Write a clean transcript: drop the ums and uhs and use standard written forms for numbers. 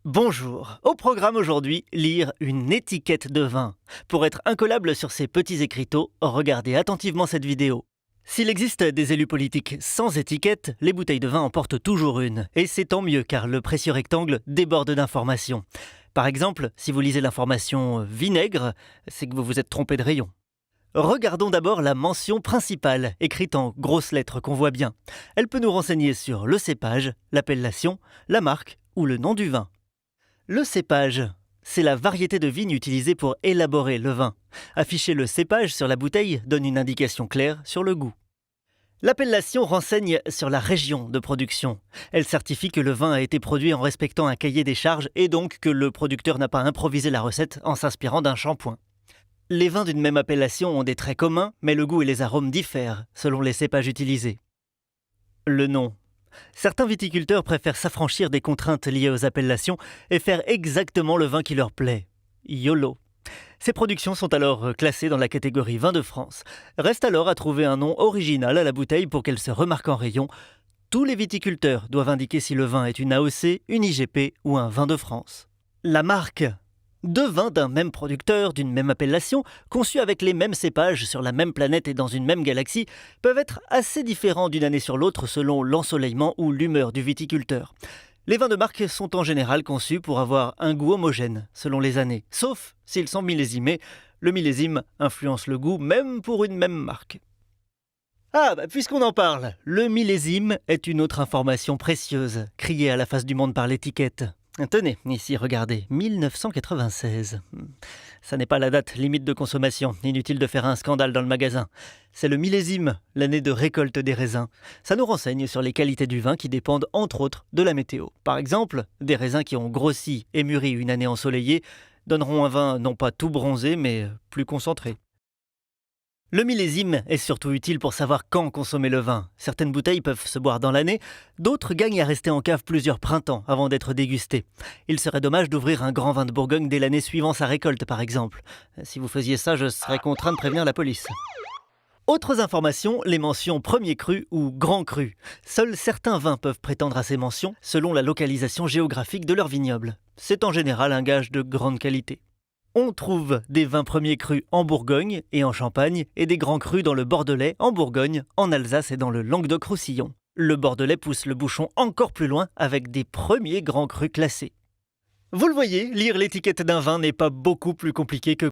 Bonjour, au programme aujourd'hui, lire une étiquette de vin. Pour être incollable sur ces petits écriteaux, regardez attentivement cette vidéo. S'il existe des élus politiques sans étiquette, les bouteilles de vin en portent toujours une. Et c'est tant mieux car le précieux rectangle déborde d'informations. Par exemple, si vous lisez l'information vinaigre, c'est que vous vous êtes trompé de rayon. Regardons d'abord la mention principale, écrite en grosses lettres qu'on voit bien. Elle peut nous renseigner sur le cépage, l'appellation, la marque ou le nom du vin. Le cépage, c'est la variété de vigne utilisée pour élaborer le vin. Afficher le cépage sur la bouteille donne une indication claire sur le goût. L'appellation renseigne sur la région de production. Elle certifie que le vin a été produit en respectant un cahier des charges et donc que le producteur n'a pas improvisé la recette en s'inspirant d'un shampoing. Les vins d'une même appellation ont des traits communs, mais le goût et les arômes diffèrent selon les cépages utilisés. Le nom. Certains viticulteurs préfèrent s'affranchir des contraintes liées aux appellations et faire exactement le vin qui leur plaît. YOLO. Ces productions sont alors classées dans la catégorie vin de France. Reste alors à trouver un nom original à la bouteille pour qu'elle se remarque en rayon. Tous les viticulteurs doivent indiquer si le vin est une AOC, une IGP ou un vin de France. La marque. Deux vins d'un même producteur, d'une même appellation, conçus avec les mêmes cépages sur la même planète et dans une même galaxie, peuvent être assez différents d'une année sur l'autre selon l'ensoleillement ou l'humeur du viticulteur. Les vins de marque sont en général conçus pour avoir un goût homogène selon les années, sauf s'ils sont millésimés. Le millésime influence le goût même pour une même marque. Puisqu'on en parle, le millésime est une autre information précieuse, criée à la face du monde par l'étiquette. Tenez, ici, regardez, 1996. Ça n'est pas la date limite de consommation, inutile de faire un scandale dans le magasin. C'est le millésime, l'année de récolte des raisins. Ça nous renseigne sur les qualités du vin qui dépendent entre autres de la météo. Par exemple, des raisins qui ont grossi et mûri une année ensoleillée donneront un vin non pas tout bronzé, mais plus concentré. Le millésime est surtout utile pour savoir quand consommer le vin. Certaines bouteilles peuvent se boire dans l'année, d'autres gagnent à rester en cave plusieurs printemps avant d'être dégustées. Il serait dommage d'ouvrir un grand vin de Bourgogne dès l'année suivant sa récolte, par exemple. Si vous faisiez ça, je serais contraint de prévenir la police. Autres informations, les mentions premier cru ou grand cru. Seuls certains vins peuvent prétendre à ces mentions selon la localisation géographique de leur vignoble. C'est en général un gage de grande qualité. On trouve des vins premiers crus en Bourgogne et en Champagne et des grands crus dans le Bordelais, en Bourgogne, en Alsace et dans le Languedoc-Roussillon. Le Bordelais pousse le bouchon encore plus loin avec des premiers grands crus classés. Vous le voyez, lire l'étiquette d'un vin n'est pas beaucoup plus compliqué que